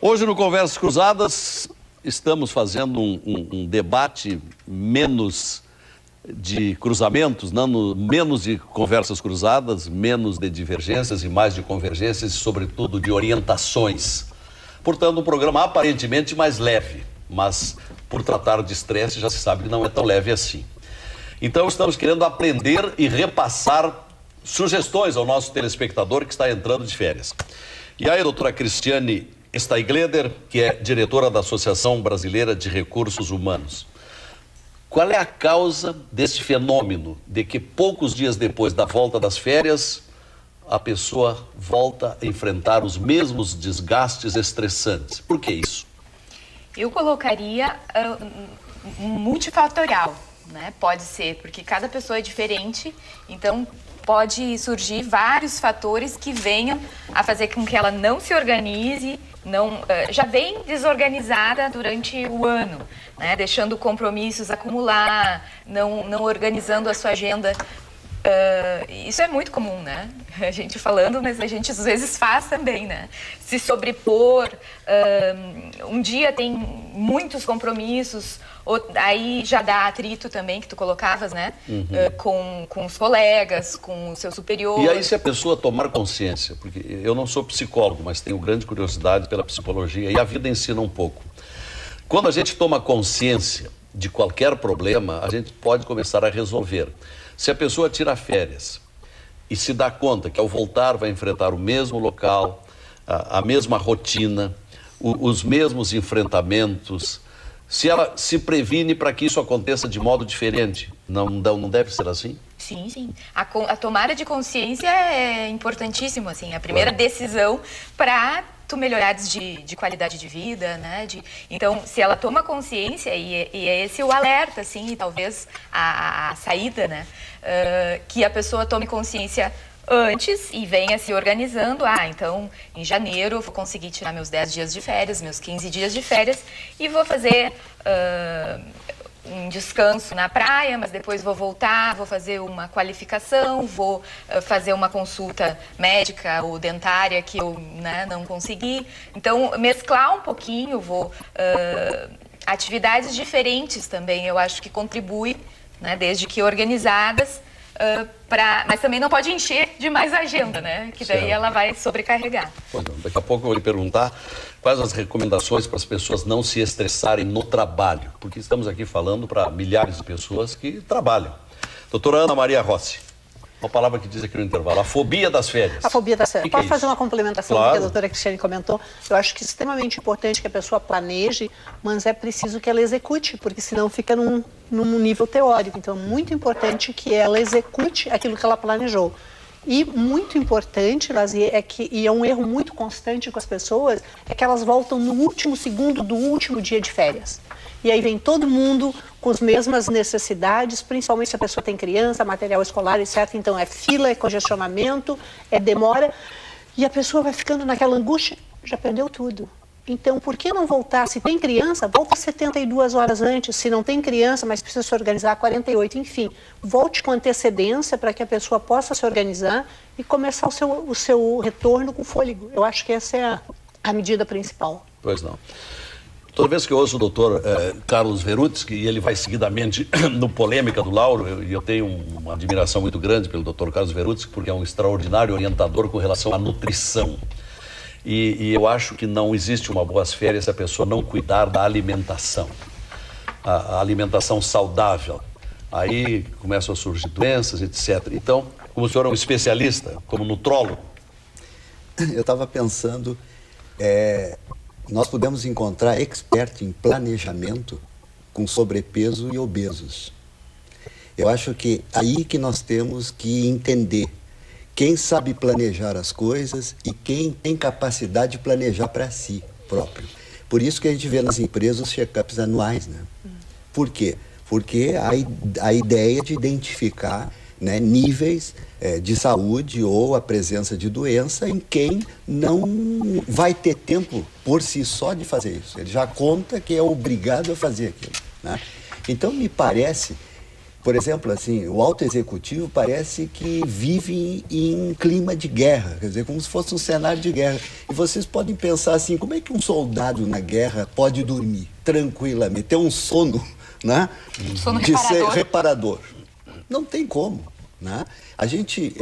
Hoje no Conversas Cruzadas estamos fazendo um debate menos de cruzamentos, menos de conversas cruzadas, menos de divergências e mais de convergências e sobretudo de orientações. Portanto, um programa aparentemente mais leve, mas por tratar de estresse já se sabe que não é tão leve assim. Então estamos querendo aprender e repassar sugestões ao nosso telespectador que está entrando de férias. E aí, doutora Cristiane Steigleder, que é diretora da Associação Brasileira de Recursos Humanos. Qual é a causa desse fenômeno de que poucos dias depois da volta das férias, a pessoa volta a enfrentar os mesmos desgastes estressantes? Por que isso? Eu colocaria multifatorial, né? Pode ser, porque cada pessoa é diferente, então pode surgir vários fatores que venham a fazer com que ela não se organize, já vem desorganizada durante o ano, né? Deixando compromissos acumular, não organizando a sua agenda. Isso é muito comum, né? A gente falando, mas a gente às vezes faz também, né? Se sobrepor, um dia tem muitos compromissos, aí já dá atrito também, que tu colocavas, né? Com os colegas, com o seu superior. E aí se a pessoa tomar consciência, porque eu não sou psicólogo, mas tenho grande curiosidade pela psicologia e a vida ensina um pouco. Quando a gente toma consciência de qualquer problema, a gente pode começar a resolver. Se a pessoa tira férias e se dá conta que ao voltar vai enfrentar o mesmo local, a mesma rotina, os mesmos enfrentamentos, se ela se previne para que isso aconteça de modo diferente, não deve ser assim? Sim, sim. A tomada de consciência é importantíssimo, assim, a primeira decisão para tu melhorares de qualidade de vida, né? Então, se ela toma consciência, e é esse o alerta, assim, e talvez a saída, né? Que a pessoa tome consciência antes e venha se organizando. Então, em janeiro eu vou conseguir tirar meus 10 dias de férias, meus 15 dias de férias e vou fazer um descanso na praia, mas depois vou voltar, vou fazer uma qualificação, vou fazer uma consulta médica ou dentária que eu, né, não consegui. Então, mesclar um pouquinho, atividades diferentes também, eu acho que contribui, né, desde que organizadas, mas também não pode encher demais a agenda, né? Que daí certo. Ela vai sobrecarregar. Pois não. Daqui a pouco eu vou lhe perguntar quais as recomendações para as pessoas não se estressarem no trabalho, porque estamos aqui falando para milhares de pessoas que trabalham. Doutora Ana Maria Rossi, uma palavra que diz aqui no intervalo, a fobia das férias. A fobia das férias. Posso fazer uma complementação do que a doutora Cristiane comentou? Eu acho que é extremamente importante que a pessoa planeje, mas é preciso que ela execute, porque senão fica num nível teórico. Então, é muito importante que ela execute aquilo que ela planejou. E muito importante, Lazier, e é um erro muito constante com as pessoas, é que elas voltam no último segundo do último dia de férias. E aí vem todo mundo com as mesmas necessidades, principalmente se a pessoa tem criança, material escolar, etc. Então é fila, é congestionamento, é demora. E a pessoa vai ficando naquela angústia, já perdeu tudo. Então, por que não voltar? Se tem criança, volta 72 horas antes. Se não tem criança, mas precisa se organizar, 48. Enfim, volte com antecedência para que a pessoa possa se organizar e começar o seu retorno com fôlego. Eu acho que essa é a medida principal. Pois não. Toda vez que eu ouço o doutor Carlos Verutsky, e ele vai seguidamente no Polêmica do Lauro, e eu tenho uma admiração muito grande pelo doutor Carlos Verutsky, porque é um extraordinário orientador com relação à nutrição. E eu acho que não existe uma boas férias se a pessoa não cuidar da alimentação, a alimentação saudável. Aí começam a surgir doenças, etc. Então, como o senhor é um especialista, como nutrólogo... Eu estava pensando... Nós podemos encontrar expert em planejamento com sobrepeso e obesos. Eu acho que aí que nós temos que entender quem sabe planejar as coisas e quem tem capacidade de planejar para si próprio. Por isso que a gente vê nas empresas os check-ups anuais, né? Por quê? Porque a ideia de identificar, né, níveis de saúde ou a presença de doença em quem não vai ter tempo por si só de fazer isso. Ele já conta que é obrigado a fazer aquilo, né? Então, me parece Por exemplo, assim, o alto executivo parece que vive em clima de guerra, quer dizer, como se fosse um cenário de guerra. E vocês podem pensar assim, como é que um soldado na guerra pode dormir tranquilamente, ter um sono, né? Sono de ser reparador. reparador? Não tem como, né? A gente,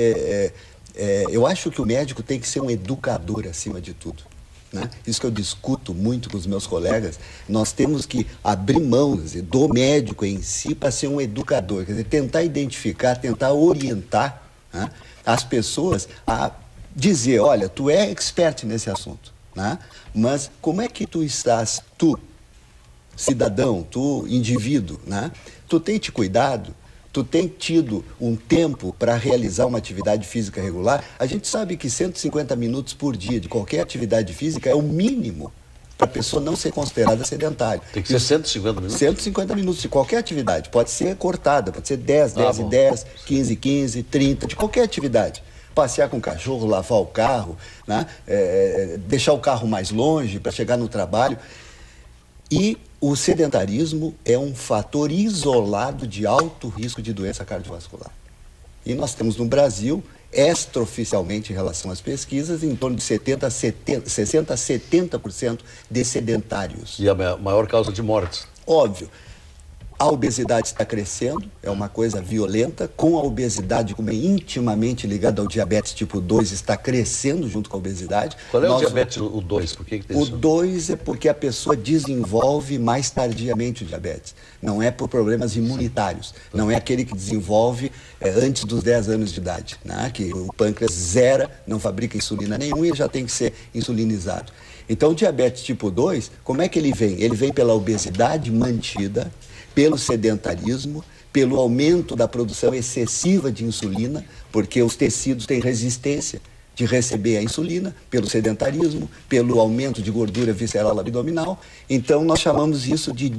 eu acho que o médico tem que ser um educador acima de tudo. Né? Isso que eu discuto muito com os meus colegas, nós temos que abrir mão do médico em si para ser um educador, quer dizer, tentar identificar, tentar orientar, né, as pessoas a dizer, olha, tu é expert nesse assunto, né, mas como é que tu estás, tu, cidadão, tu, indivíduo, né, tu tem te cuidado? Tu tem tido um tempo para realizar uma atividade física regular? A gente sabe que 150 minutos por dia de qualquer atividade física é o mínimo para a pessoa não ser considerada sedentária. Tem que ser 150 minutos? 150 minutos de qualquer atividade. Pode ser cortada, pode ser 10, 10 e 10, 15, 15, 30, de qualquer atividade. Passear com o cachorro, lavar o carro, né? Deixar o carro mais longe para chegar no trabalho. E o sedentarismo é um fator isolado de alto risco de doença cardiovascular. E nós temos no Brasil, extraoficialmente em relação às pesquisas, em torno de 60 a 70% de sedentários. E a maior causa de mortes? Óbvio. A obesidade está crescendo, é uma coisa violenta. Com a obesidade, como é intimamente ligada ao diabetes tipo 2, está crescendo junto com a obesidade. Qual é o diabetes, o 2? Por que tem o isso? 2 é porque a pessoa desenvolve mais tardiamente o diabetes. Não é por problemas imunitários. Não é aquele que desenvolve antes dos 10 anos de idade, né? Que o pâncreas zera, não fabrica insulina nenhuma e já tem que ser insulinizado. Então, o diabetes tipo 2, como é que ele vem? Ele vem pela obesidade mantida, pelo sedentarismo, pelo aumento da produção excessiva de insulina, porque os tecidos têm resistência de receber a insulina, pelo sedentarismo, pelo aumento de gordura visceral abdominal. Então, nós chamamos isso de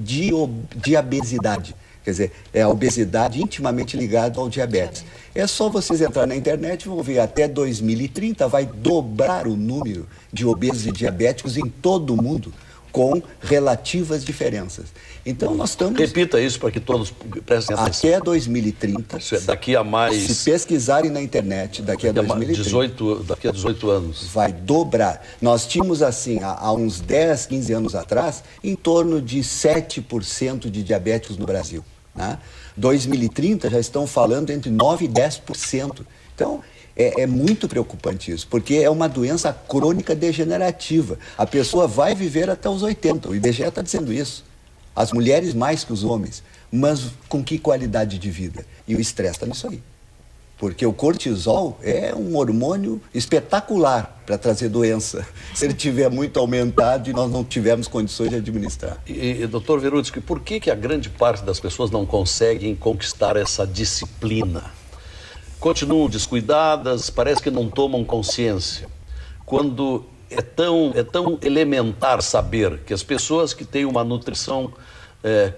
diabesidade. Quer dizer, é a obesidade intimamente ligada ao diabetes. É só vocês entrar na internet e vão ver, até 2030 vai dobrar o número de obesos e diabéticos em todo o mundo, com relativas diferenças. Então, nós estamos... Repita isso para que todos prestem atenção. Até 2030, Isso é daqui a mais... se pesquisarem na internet, daqui a 2030... Daqui a 18 anos. Vai dobrar. Nós tínhamos, assim, há uns 10, 15 anos atrás, em torno de 7% de diabéticos no Brasil. Né? 2030 já estão falando entre 9% e 10%. Então, é muito preocupante isso, porque é uma doença crônica degenerativa. A pessoa vai viver até os 80, o IBGE está dizendo isso. As mulheres mais que os homens, mas com que qualidade de vida? E o estresse está nisso aí. Porque o cortisol é um hormônio espetacular para trazer doença, se ele tiver muito aumentado e nós não tivermos condições de administrar. E doutor Verutsky, por que a grande parte das pessoas não conseguem conquistar essa disciplina? Continuam descuidadas, parece que não tomam consciência. Quando é tão elementar saber que as pessoas que têm uma nutrição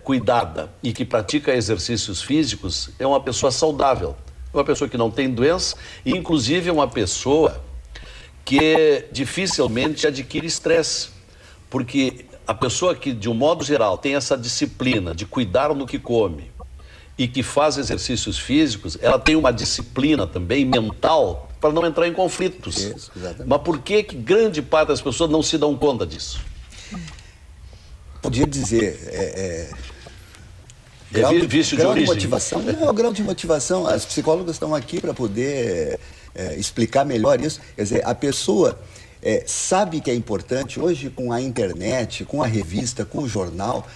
cuidada e que pratica exercícios físicos é uma pessoa saudável, uma pessoa que não tem doença e inclusive uma pessoa que dificilmente adquire estresse, porque a pessoa que de um modo geral tem essa disciplina de cuidar no que come e que faz exercícios físicos, ela tem uma disciplina também mental para não entrar em conflitos. Isso, exatamente. Mas por que grande parte das pessoas não se dão conta disso? Podia dizer... vício de grau origem. De motivação. Não, o grau de motivação, as psicólogas estão aqui para poder explicar melhor isso. Quer dizer, a pessoa sabe que é importante, hoje com a internet, com a revista, com o jornal,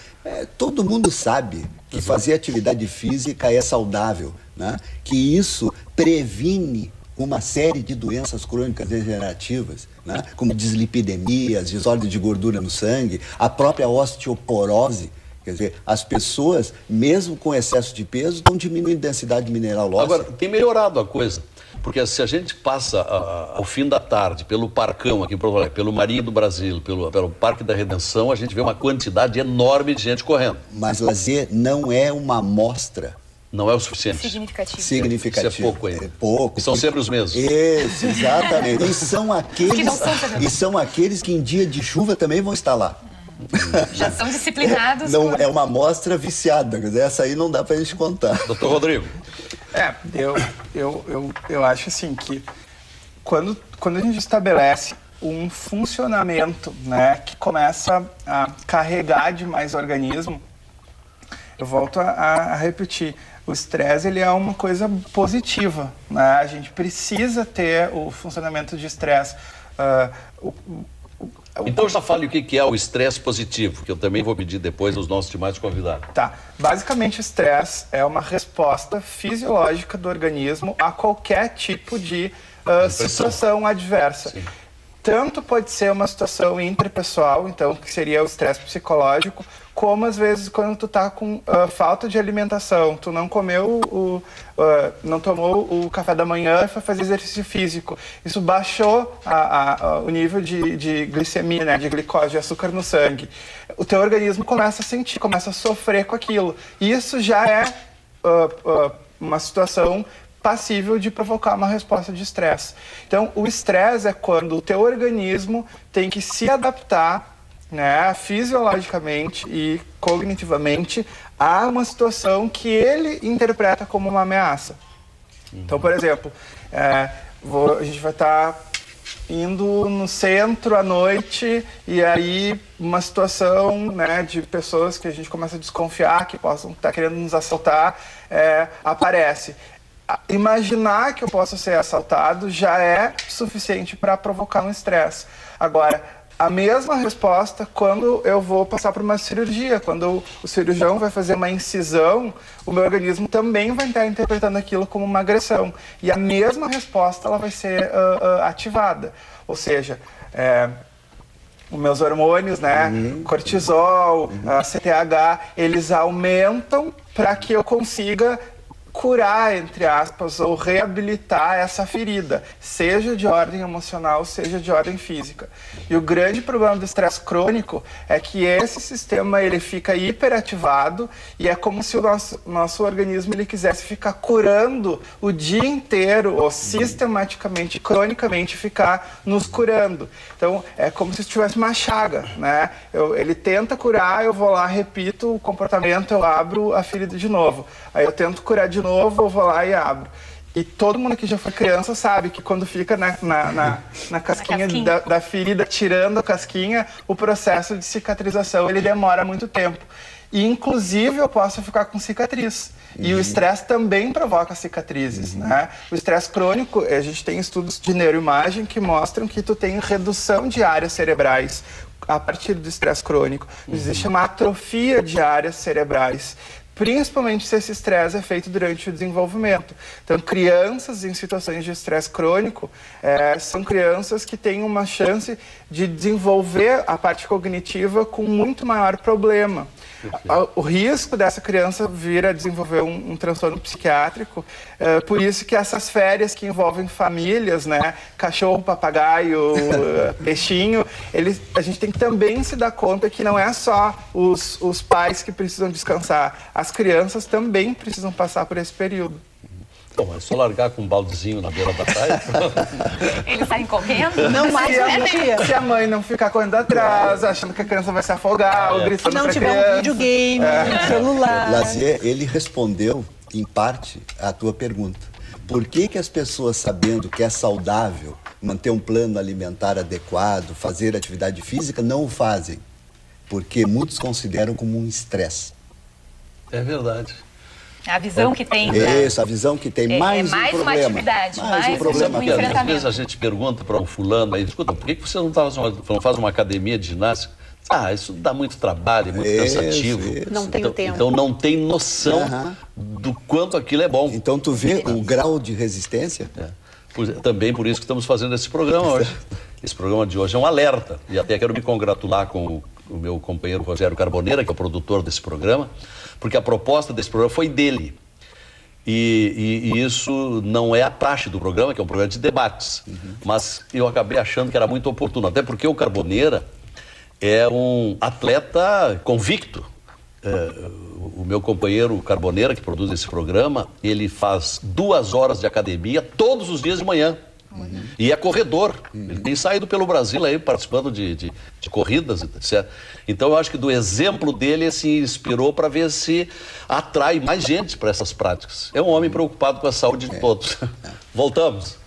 todo mundo sabe que fazer atividade física é saudável, né? Que isso previne uma série de doenças crônicas degenerativas, né? Como dislipidemias, desordem de gordura no sangue, a própria osteoporose. Quer dizer, as pessoas, mesmo com excesso de peso, estão diminuindo a densidade mineral óssea. Agora, tem melhorado a coisa, porque se a gente passa ao fim da tarde pelo Parcão aqui em Porto Alegre, pelo Marinho do Brasil, pelo Parque da Redenção, a gente vê uma quantidade enorme de gente correndo. Mas lazer não é uma amostra. Não é o suficiente. Significativo. Isso é pouco ainda. É pouco. E são sempre os mesmos. Isso, exatamente. E são aqueles que em dia de chuva também vão estar lá. Já são disciplinados. Não, é uma amostra viciada, essa aí não dá pra gente contar. Doutor Rodrigo. Eu acho assim que quando a gente estabelece um funcionamento, né, que começa a carregar demais o organismo, eu volto a repetir, o estresse ele é uma coisa positiva, né? A gente precisa ter o funcionamento de estresse. Então já fale o que é o estresse positivo, que eu também vou pedir depois aos nossos demais convidados. Tá. Basicamente, o estresse é uma resposta fisiológica do organismo a qualquer tipo de situação adversa. Sim. Tanto pode ser uma situação interpessoal, então, que seria o estresse psicológico, como às vezes quando tu tá com falta de alimentação, tu não comeu, não tomou o café da manhã e foi fazer exercício físico. Isso baixou o nível de glicemia, né, de glicose, de açúcar no sangue. O teu organismo começa a sentir, começa a sofrer com aquilo. E isso já é uma situação passível de provocar uma resposta de estresse. Então, o estresse é quando o teu organismo tem que se adaptar, né, fisiologicamente e cognitivamente a uma situação que ele interpreta como uma ameaça. Então, por exemplo, a gente vai estar indo no centro à noite e aí uma situação, né, de pessoas que a gente começa a desconfiar que possam estar querendo nos assaltar aparece. Imaginar que eu possa ser assaltado já é suficiente para provocar um estresse. Agora, a mesma resposta quando eu vou passar por uma cirurgia, quando o cirurgião vai fazer uma incisão, o meu organismo também vai estar interpretando aquilo como uma agressão. E a mesma resposta ela vai ser ativada. Ou seja, os meus hormônios, né, cortisol, CTH, eles aumentam para que eu consiga curar, entre aspas, ou reabilitar essa ferida, seja de ordem emocional, seja de ordem física. E o grande problema do estresse crônico é que esse sistema ele fica hiperativado e é como se o nosso organismo ele quisesse ficar curando o dia inteiro ou sistematicamente, cronicamente ficar nos curando. Então, é como se tivesse uma chaga, né? Ele tenta curar, eu vou lá, repito o comportamento, eu abro a ferida de novo. Aí eu tento curar de novo, eu vou lá e abro. E todo mundo que já foi criança sabe que quando fica na casquinha da ferida, tirando a casquinha, o processo de cicatrização ele demora muito tempo. E, inclusive, eu posso ficar com cicatriz. E o estresse também provoca cicatrizes, né? O estresse crônico, a gente tem estudos de neuroimagem que mostram que tu tem redução de áreas cerebrais a partir do estresse crônico. Existe uma atrofia de áreas cerebrais, principalmente se esse estresse é feito durante o desenvolvimento. Então, crianças em situações de estresse crônico são crianças que têm uma chance de desenvolver a parte cognitiva com muito maior problema. O risco dessa criança vir a desenvolver um transtorno psiquiátrico, por isso que essas férias que envolvem famílias, né, cachorro, papagaio, peixinho, a gente tem que também se dar conta que não é só os pais que precisam descansar, as crianças também precisam passar por esse período. Bom, é só largar com um baldezinho na beira da praia. Eles saem correndo? Não mais, se a mãe não ficar correndo atrás, achando que a criança vai se afogar, ou gritando pra criança. Se não tiver um videogame, um celular. Lazier, ele respondeu, em parte, a tua pergunta. Por que as pessoas, sabendo que é saudável manter um plano alimentar adequado, fazer atividade física, não o fazem? Porque muitos consideram como um estresse. É verdade. A visão que tem. Isso, a visão que tem. Mais uma atividade, mais um problema. um enfrentamento. Às vezes a gente pergunta para um fulano aí, escuta, por que você não faz uma academia de ginástica? Isso dá muito trabalho, é muito cansativo. Não tenho tempo. Então não tem noção do quanto aquilo é bom. Então tu vê o grau de resistência? Também por isso que estamos fazendo esse programa hoje. Esse programa de hoje é um alerta. E até quero me congratular com o meu companheiro Rogério Carboneira, que é o produtor desse programa, porque a proposta desse programa foi dele. E isso não é a praxe do programa, que é um programa de debates. Mas eu acabei achando que era muito oportuno, até porque o Carboneira é um atleta convicto. O meu companheiro Carboneira, que produz esse programa, ele faz 2 horas de academia todos os dias de manhã. E é corredor. Ele tem saído pelo Brasil aí, participando de corridas, etc. Então eu acho que do exemplo dele, assim, inspirou para ver se atrai mais gente para essas práticas. É um homem preocupado com a saúde de todos. Voltamos.